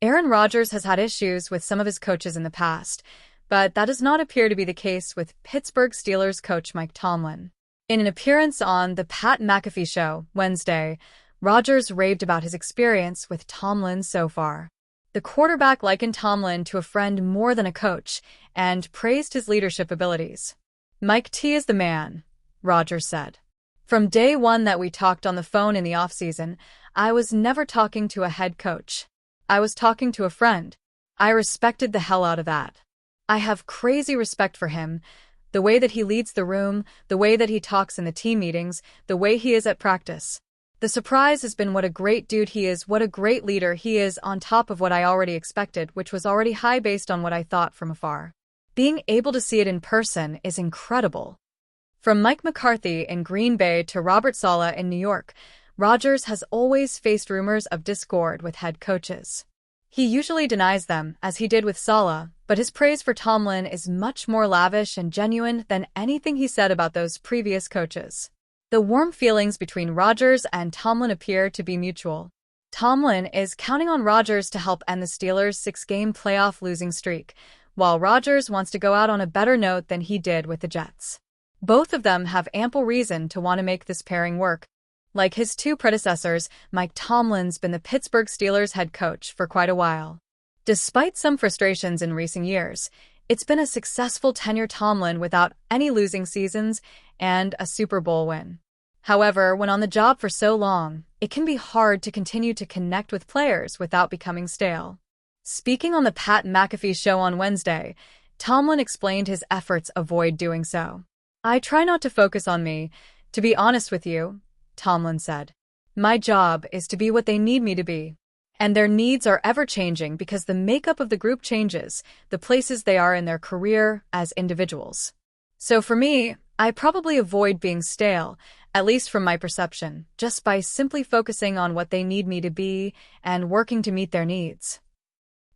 Aaron Rodgers has had issues with some of his coaches in the past, but that does not appear to be the case with Pittsburgh Steelers coach Mike Tomlin. In an appearance on The Pat McAfee Show Wednesday, Rodgers raved about his experience with Tomlin so far. The quarterback likened Tomlin to a friend more than a coach and praised his leadership abilities. "Mike T is the man," Rodgers said. "From day one that we talked on the phone in the offseason, I was never talking to a head coach. I was talking to a friend. I respected the hell out of that. I have crazy respect for him, the way that he leads the room, the way that he talks in the team meetings, the way he is at practice. The surprise has been what a great dude he is, what a great leader he is on top of what I already expected, which was already high based on what I thought from afar. Being able to see it in person is incredible." From Mike McCarthy in Green Bay to Robert Saleh in New York, Rodgers has always faced rumors of discord with head coaches. He usually denies them, as he did with Saleh, but his praise for Tomlin is much more lavish and genuine than anything he said about those previous coaches. The warm feelings between Rodgers and Tomlin appear to be mutual. Tomlin is counting on Rodgers to help end the Steelers' 6-game playoff losing streak, while Rodgers wants to go out on a better note than he did with the Jets. Both of them have ample reason to want to make this pairing work. Like his two predecessors, Mike Tomlin's been the Pittsburgh Steelers head coach for quite a while. Despite some frustrations in recent years, it's been a successful tenure Tomlin without any losing seasons and a Super Bowl win. However, when on the job for so long, it can be hard to continue to connect with players without becoming stale. Speaking on the Pat McAfee Show on Wednesday, Tomlin explained his efforts avoid doing so. "I try not to focus on me, to be honest with you," Tomlin said. "My job is to be what they need me to be. And their needs are ever-changing because the makeup of the group changes, the places they are in their career as individuals. So for me, I probably avoid being stale, at least from my perception, just by simply focusing on what they need me to be and working to meet their needs."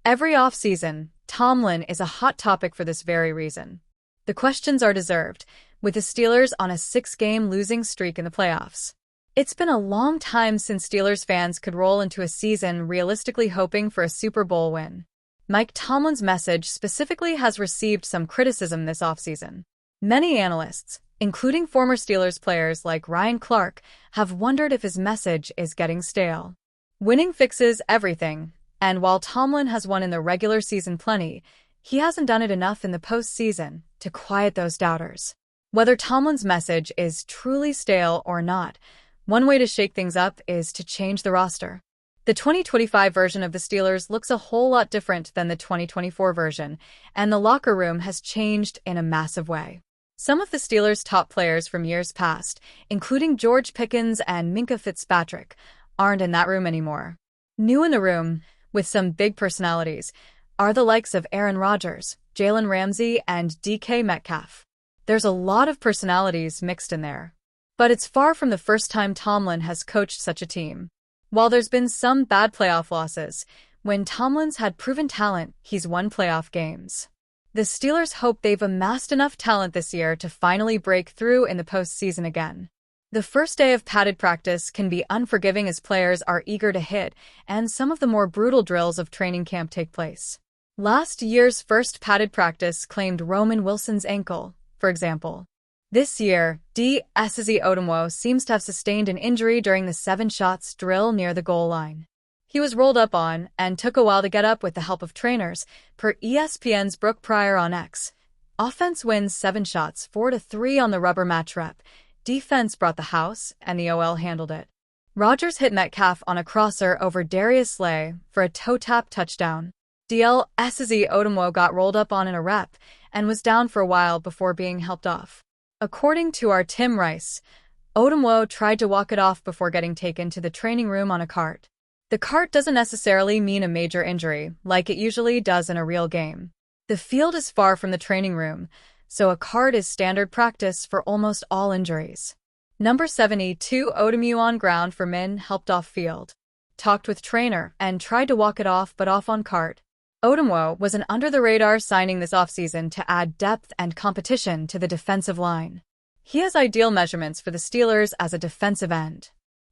Every offseason, Tomlin is a hot topic for this very reason. The questions are deserved, with the Steelers on a 6-game losing streak in the playoffs. It's been a long time since Steelers fans could roll into a season realistically hoping for a Super Bowl win. Mike Tomlin's message specifically has received some criticism this offseason. Many analysts, including former Steelers players like Ryan Clark, have wondered if his message is getting stale. Winning fixes everything, and while Tomlin has won in the regular season plenty, he hasn't done it enough in the postseason to quiet those doubters. Whether Tomlin's message is truly stale or not, one way to shake things up is to change the roster. The 2025 version of the Steelers looks a whole lot different than the 2024 version, and the locker room has changed in a massive way. Some of the Steelers' top players from years past, including George Pickens and Minkah Fitzpatrick, aren't in that room anymore. New in the room, with some big personalities, are the likes of Aaron Rodgers, Jalen Ramsey, and DK Metcalf. There's a lot of personalities mixed in there. But it's far from the first time Tomlin has coached such a team. While there's been some bad playoff losses, when Tomlin's had proven talent, he's won playoff games. The Steelers hope they've amassed enough talent this year to finally break through in the postseason again. The first day of padded practice can be unforgiving as players are eager to hit, and some of the more brutal drills of training camp take place. Last year's first padded practice claimed Roman Wilson's ankle, for example. This year, Eze Odomwo seems to have sustained an injury during the 7 shots drill near the goal line. He was rolled up on and took a while to get up with the help of trainers, per ESPN's Brooke Pryor on X. Offense wins 7 shots, 4-3 on the rubber match rep. Defense brought the house, and the OL handled it. Rodgers hit Metcalf on a crosser over Darius Slay for a toe-tap touchdown. Eze Odomwo got rolled up on in a rep and was down for a while before being helped off. According to our Tim Rice, Odomwo tried to walk it off before getting taken to the training room on a cart. The cart doesn't necessarily mean a major injury, like it usually does in a real game. The field is far from the training room, so a cart is standard practice for almost all injuries. Number 72 Odomwo on ground for Min helped off field. Talked with trainer and tried to walk it off but off on cart. Odomwo was an under-the-radar signing this offseason to add depth and competition to the defensive line. He has ideal measurements for the Steelers as a defensive end.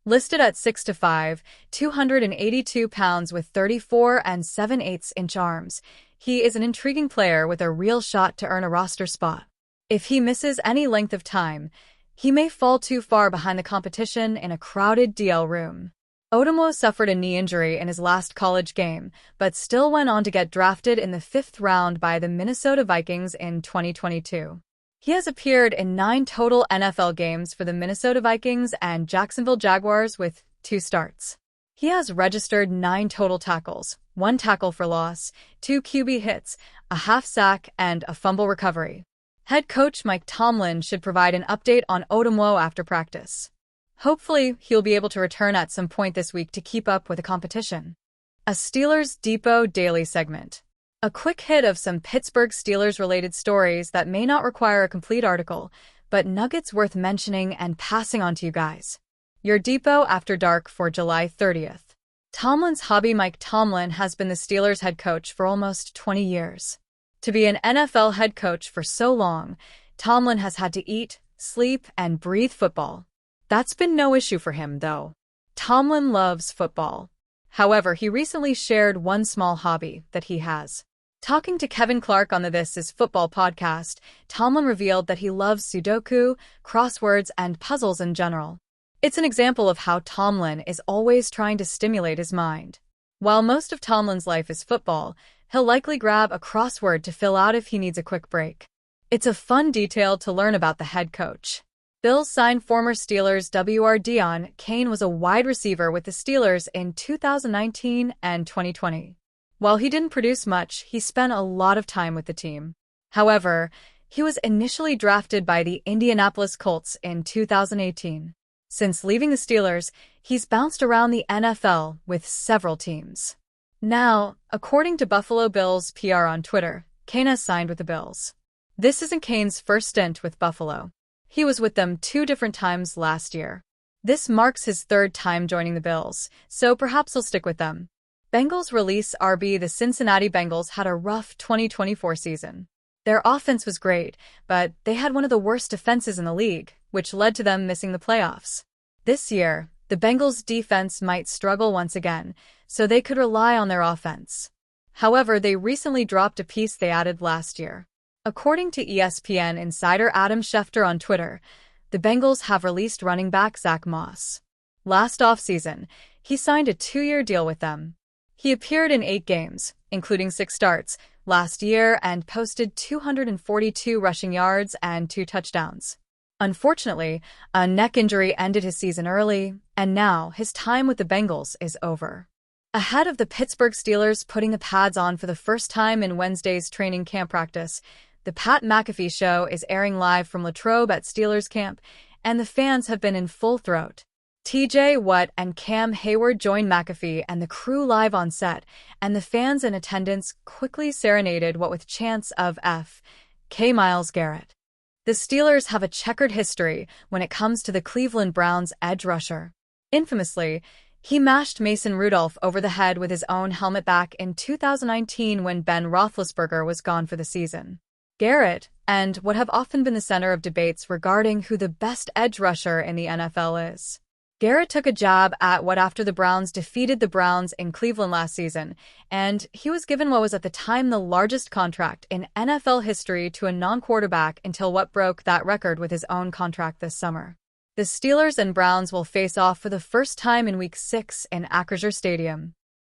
Listed at 6'5", 282 pounds with 34 and 7/8 inch arms, he is an intriguing player with a real shot to earn a roster spot. If he misses any length of time, he may fall too far behind the competition in a crowded DL room. Odomo suffered a knee injury in his last college game, but still went on to get drafted in the 5th round by the Minnesota Vikings in 2022. He has appeared in 9 total NFL games for the Minnesota Vikings and Jacksonville Jaguars with 2 starts. He has registered 9 total tackles, 1 tackle for loss, 2 QB hits, a half sack, and a fumble recovery. Head coach Mike Tomlin should provide an update on Odomo after practice. Hopefully, he'll be able to return at some point this week to keep up with the competition. A Steelers Depot Daily segment. A quick hit of some Pittsburgh Steelers-related stories that may not require a complete article, but nuggets worth mentioning and passing on to you guys. Your Depot After Dark for July 30th. Tomlin's hobby. Mike Tomlin has been the Steelers head coach for almost 20 years. To be an NFL head coach for so long, Tomlin has had to eat, sleep, and breathe football. That's been no issue for him, though. Tomlin loves football. However, he recently shared one small hobby that he has. Talking to Kevin Clark on the This Is Football podcast, Tomlin revealed that he loves Sudoku, crosswords, and puzzles in general. It's an example of how Tomlin is always trying to stimulate his mind. While most of Tomlin's life is football, he'll likely grab a crossword to fill out if he needs a quick break. It's a fun detail to learn about the head coach. Bills signed former Steelers W.R. Dion. Kane was a wide receiver with the Steelers in 2019 and 2020. While he didn't produce much, he spent a lot of time with the team. However, he was initially drafted by the Indianapolis Colts in 2018. Since leaving the Steelers, he's bounced around the NFL with several teams. Now, according to Buffalo Bills PR on Twitter, Kane has signed with the Bills. This isn't Kane's first stint with Buffalo. He was with them 2 different times last year. This marks his 3rd time joining the Bills, so perhaps he'll stick with them. Bengals release RB. The Cincinnati Bengals had a rough 2024 season. Their offense was great, but they had one of the worst defenses in the league, which led to them missing the playoffs. This year, the Bengals' defense might struggle once again, so they could rely on their offense. However, they recently dropped a piece they added last year. According to ESPN insider Adam Schefter on Twitter, the Bengals have released running back Zach Moss. Last offseason, he signed a 2-year deal with them. He appeared in 8 games, including 6 starts, last year and posted 242 rushing yards and 2 touchdowns. Unfortunately, a neck injury ended his season early, and now his time with the Bengals is over. Ahead of the Pittsburgh Steelers putting the pads on for the first time in Wednesday's training camp practice, the Pat McAfee Show is airing live from Latrobe at Steelers camp, and the fans have been in full throat. TJ Watt and Cam Hayward joined McAfee and the crew live on set, and the fans in attendance quickly serenaded what with chants of F.K. Myles Garret. The Steelers have a checkered history when it comes to the Cleveland Browns edge rusher. Infamously, he mashed Mason Rudolph over the head with his own helmet back in 2019 when Ben Roethlisberger was gone for the season. Garret, and what have often been the center of debates regarding who the best edge rusher in the NFL is. Garret took a jab at Watt after the Browns defeated the Browns in Cleveland last season, and he was given what was at the time the largest contract in NFL history to a non-quarterback until Watt broke that record with his own contract this summer. The Steelers and Browns will face off for the first time in Week 6 in Acrisure Stadium.